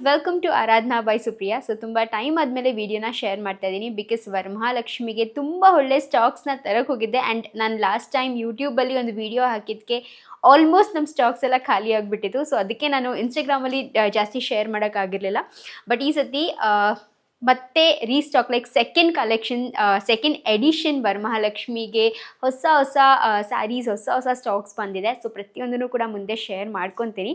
Welcome to Aaradhana by Supriya. So ತುಂಬ time ಆದಮೇಲೆ ವಿಡಿಯೋನ ಶೇರ್ ಮಾಡ್ತಾ ಇದ್ದೀನಿ ಬಿಕಾಸ್ ವರಮಹಾಲಕ್ಷ್ಮಿಗೆ ತುಂಬ ಒಳ್ಳೆ ಸ್ಟಾಕ್ಸ್ನ ತರಕ್ಕೆ ಹೋಗಿದ್ದೆ. ಆ್ಯಂಡ್ ನಾನು ಲಾಸ್ಟ್ ಟೈಮ್ ಯೂಟ್ಯೂಬಲ್ಲಿ ಒಂದು ವಿಡಿಯೋ ಹಾಕಿದ್ದಕ್ಕೆ ಆಲ್ಮೋಸ್ಟ್ ನಮ್ಮ ಸ್ಟಾಕ್ಸ್ ಎಲ್ಲ ಖಾಲಿ ಆಗಿಬಿಟ್ಟಿತ್ತು. ಸೊ ಅದಕ್ಕೆ ನಾನು ಇನ್ಸ್ಟಾಗ್ರಾಮಲ್ಲಿ ಜಾಸ್ತಿ ಶೇರ್ ಮಾಡೋಕ್ಕಾಗಿರಲಿಲ್ಲ. ಬಟ್ ಈ ಸತಿ ಮತ್ತೆ restock like second collection, second edition ವರಮಹಾಲಕ್ಷ್ಮಿಗೆ ಹೊಸ ಸ್ಯಾರೀಸ್, ಹೊಸ ಸ್ಟಾಕ್ಸ್ ಬಂದಿದೆ. ಸೊ ಪ್ರತಿಯೊಂದನ್ನು ಕೂಡ ಮುಂದೆ ಶೇರ್ ಮಾಡ್ಕೊತೀನಿ.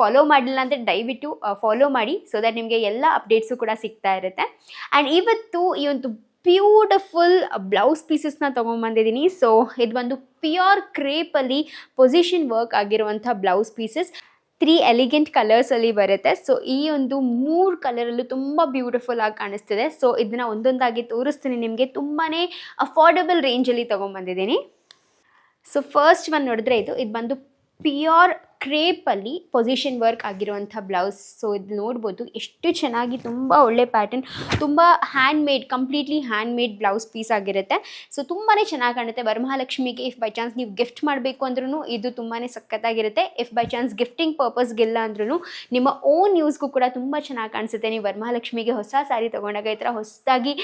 ಫಾಲೋ ಮಾಡಲಿಲ್ಲ ಅಂದರೆ ದಯವಿಟ್ಟು ಫಾಲೋ ಮಾಡಿ, ಸೊ ದ್ಯಾಟ್ ನಿಮಗೆ ಎಲ್ಲ ಅಪ್ಡೇಟ್ಸು ಕೂಡ ಸಿಗ್ತಾ ಇರುತ್ತೆ. ಆ್ಯಂಡ್ ಇವತ್ತು ಈ ಒಂದು ಬ್ಯೂಟಿಫುಲ್ ಬ್ಲೌಸ್ ಪೀಸಸ್ನ ತೊಗೊಂಬಂದಿದ್ದೀನಿ. ಸೊ ಇದು ಒಂದು ಪ್ಯೂರ್ ಕ್ರೇಪಲ್ಲಿ ಪೊಸಿಷನ್ ವರ್ಕ್ ಆಗಿರುವಂಥ ಬ್ಲೌಸ್ ಪೀಸಸ್ 3 ಎಲಿಗೆಂಟ್ ಕಲರ್ಸಲ್ಲಿ ಬರುತ್ತೆ. ಸೊ ಈ ಒಂದು 3 ಕಲರಲ್ಲೂ ತುಂಬ ಬ್ಯೂಟಿಫುಲ್ ಆಗಿ ಕಾಣಿಸ್ತಿದೆ. ಸೊ ಇದನ್ನು ಒಂದೊಂದಾಗಿ ತೋರಿಸ್ತೀನಿ ನಿಮಗೆ. ತುಂಬಾ ಅಫೋರ್ಡಬಲ್ ರೇಂಜಲ್ಲಿ ತೊಗೊಂಬಂದಿದ್ದೀನಿ. ಸೊ ಫಸ್ಟ್ ಒನ್ ನೋಡಿದ್ರೆ ಇದು ಬಂದು ಪ್ಯೂರ್ ಕ್ರೇಪಲ್ಲಿ ಪೊಸಿಷನ್ ವರ್ಕ್ ಆಗಿರುವಂಥ ಬ್ಲೌಸ್. ಸೊ ಇದು ನೋಡ್ಬೋದು ಎಷ್ಟು ಚೆನ್ನಾಗಿ, ತುಂಬ ಒಳ್ಳೆ ಪ್ಯಾಟರ್ನ್, ತುಂಬ hand completely hand made blouse piece ಆಗಿರುತ್ತೆ. ಸೊ ತುಂಬಾ ಚೆನ್ನಾಗಿ ಕಾಣುತ್ತೆ. ವರಮಹಾಲಕ್ಷ್ಮಿಗೆ ಇಫ್ ಬೈ ಚಾನ್ಸ್ ನೀವು ಗಿಫ್ಟ್ ಮಾಡಬೇಕು ಅಂದ್ರೂ ಇದು ತುಂಬಾ ಸಖತ್ತಾಗಿರುತ್ತೆ. ಇಫ್ ಬೈ ಚಾನ್ಸ್ ಗಿಫ್ಟಿಂಗ್ ಪರ್ಪಸ್ಗೆಲ್ಲ ಅಂದ್ರೂ ನಿಮ್ಮ ಓನ್ ಯೂಸ್ಗೂ ಕೂಡ ತುಂಬ ಚೆನ್ನಾಗಿ ಕಾಣಿಸುತ್ತೆ. ನೀವು ವರಮಹಾಲಕ್ಷ್ಮಿಗೆ ಹೊಸ ಸ್ಯಾರಿ ತೊಗೊಂಡಾಗ ಈ ಥರ ಹೊಸದಾಗಿ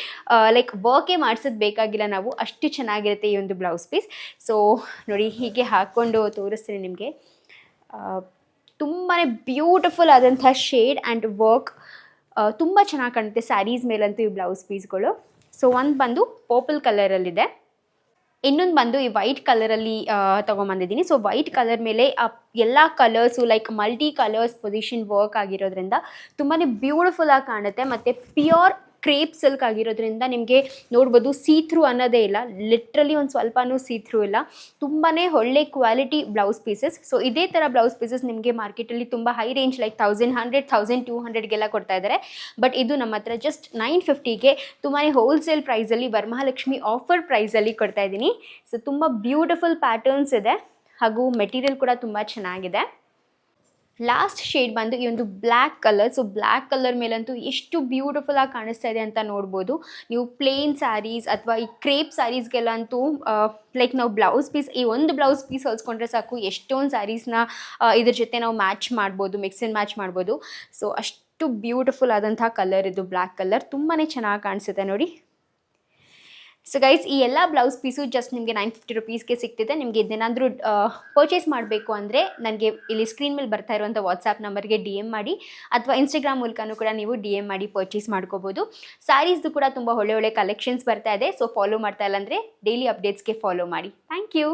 ಲೈಕ್ ವರ್ಕೇ ಮಾಡಿಸೋದು ಬೇಕಾಗಿಲ್ಲ ನಾವು, ಅಷ್ಟು ಚೆನ್ನಾಗಿರುತ್ತೆ ಈ ಒಂದು ಬ್ಲೌಸ್ ಪೀಸ್. ಸೊ ನೋಡಿ, ಹೀಗೆ ಹಾಕ್ಕೊಂಡು ತೋರಿಸ್ತೀನಿ ನಿಮಗೆ. ತುಂಬಾ ಬ್ಯೂಟಿಫುಲ್ ಆದಂಥ ಶೇಡ್ ಆ್ಯಂಡ್ ವರ್ಕ್, ತುಂಬ ಚೆನ್ನಾಗಿ ಕಾಣುತ್ತೆ ಸ್ಯಾರೀಸ್ ಮೇಲಂತೂ ಈ ಬ್ಲೌಸ್ ಪೀಸ್ಗಳು. ಸೊ ಒಂದು ಬಂದು ಪರ್ಪಲ್ ಕಲರಲ್ಲಿದೆ, ಇನ್ನೊಂದು ಬಂದು ಈ ವೈಟ್ ಕಲರಲ್ಲಿ ತೊಗೊಂಬಂದಿದ್ದೀನಿ. ಸೊ ವೈಟ್ ಕಲರ್ ಮೇಲೆ ಎಲ್ಲ colours like multi colours position work ಆಗಿರೋದ್ರಿಂದ ತುಂಬಾ ಬ್ಯೂಟಿಫುಲ್ ಆಗಿ ಕಾಣುತ್ತೆ. ಮತ್ತು ಪ್ಯೂರ್ ಕ್ರೇಪ್ ಸಿಲ್ಕ್ ಆಗಿರೋದ್ರಿಂದ ನಿಮಗೆ ನೋಡ್ಬೋದು ಸೀಥ್ರೂ ಅನ್ನೋದೇ ಇಲ್ಲ, ಲಿಟ್ರಲಿ ಒಂದು ಸ್ವಲ್ಪನೂ ಸೀಥ್ರೂ ಇಲ್ಲ. ತುಂಬಾ ಒಳ್ಳೆ ಕ್ವಾಲಿಟಿ ಬ್ಲೌಸ್ ಪೀಸಸ್. ಸೊ ಇದೇ ಥರ ಬ್ಲೌಸ್ ಪೀಸಸ್ ನಿಮಗೆ ಮಾರ್ಕೆಟಲ್ಲಿ ತುಂಬ ಹೈ ರೇಂಜ್ ಲೈಕ್ 1100, 1200ಗೆಲ್ಲ ಕೊಡ್ತಾ ಇದ್ದಾರೆ. ಬಟ್ ಇದು ನಮ್ಮ ಹತ್ರ ಜಸ್ಟ್ 950ಗೆ ತುಂಬಾ ಹೋಲ್ಸೇಲ್ ಪ್ರೈಸಲ್ಲಿ ವರಮಹಾಲಕ್ಷ್ಮಿ ಆಫರ್ ಪ್ರೈಸಲ್ಲಿ ಕೊಡ್ತಾ ಇದ್ದೀನಿ. ಸೊ ತುಂಬ ಬ್ಯೂಟಿಫುಲ್ ಪ್ಯಾಟರ್ನ್ಸ್ ಇದೆ, ಹಾಗೂ ಮೆಟೀರಿಯಲ್ ಕೂಡ ತುಂಬ ಚೆನ್ನಾಗಿದೆ. ಲಾಸ್ಟ್ ಶೇಡ್ ಬಂದು ಈ ಒಂದು black colour. So black colour ಮೇಲಂತೂ ಎಷ್ಟು ಬ್ಯೂಟಿಫುಲ್ ಆಗಿ ಕಾಣಿಸ್ತಾ ಇದೆ ಅಂತ ನೋಡ್ಬೋದು. ನೀವು ಪ್ಲೇನ್ ಸ್ಯಾರೀಸ್ ಅಥವಾ ಈ ಕ್ರೇಪ್ ಸ್ಯಾರೀಸ್ಗೆಲ್ಲಂತೂ ಲೈಕ್ ನಾವು ಬ್ಲೌಸ್ ಪೀಸ್, ಈ ಒಂದು ಬ್ಲೌಸ್ ಪೀಸ್ ಹೊಲ್ಸ್ಕೊಂಡ್ರೆ ಸಾಕು ಎಷ್ಟೊಂದು ಸ್ಯಾರೀಸ್ನ ಇದ್ರ ಜೊತೆ ನಾವು ಮ್ಯಾಚ್ ಮಾಡ್ಬೋದು, ಮಿಕ್ಸ್ ಆ್ಯಂಡ್ ಮ್ಯಾಚ್ ಮಾಡ್ಬೋದು. ಸೊ ಅಷ್ಟು ಬ್ಯೂಟಿಫುಲ್ ಆದಂಥ ಕಲರ್ ಇದು, ಬ್ಲ್ಯಾಕ್ ಕಲರ್ ತುಂಬಾ ಚೆನ್ನಾಗಿ ಕಾಣಿಸುತ್ತೆ ನೋಡಿ. ಸೊ ಗೈಸ್, ಈ ಎಲ್ಲ ಬ್ಲೌಸ್ ಪೀಸು ಜಸ್ಟ್ ನಿಮಗೆ 950 ರುಪೀಸ್ಗೆ ಸಿಗ್ತಿದೆ. ನಿಮಗೆ ಇದನ್ನೇನಾದರೂ ಪರ್ಚೇಸ್ ಮಾಡಬೇಕು ಅಂದರೆ ನನಗೆ ಇಲ್ಲಿ ಸ್ಕ್ರೀನ್ ಮೇಲೆ ಬರ್ತಾ ಇರುವಂಥ ವಾಟ್ಸಾಪ್ ನಂಬರ್ಗೆ DM ಮಾಡಿ, ಅಥವಾ ಇನ್ಸ್ಟಾಗ್ರಾಮ್ ಮೂಲಕನೂ ಕೂಡ ನೀವು DM ಮಾಡಿ ಪರ್ಚೇಸ್ ಮಾಡ್ಕೋಬೋದು. ಸ್ಯಾರೀಸ್ದು ಕೂಡ ತುಂಬ ಒಳ್ಳೆ ಕಲೆಕ್ಷನ್ಸ್ ಬರ್ತಾ ಇದೆ. ಸೊ ಫಾಲೋ ಮಾಡ್ತಾ ಇಲ್ಲ ಅಂದರೆ ಡೈಲಿ ಅಪ್ಡೇಟ್ಸ್ಗೆ ಫಾಲೋ ಮಾಡಿ. Thank you.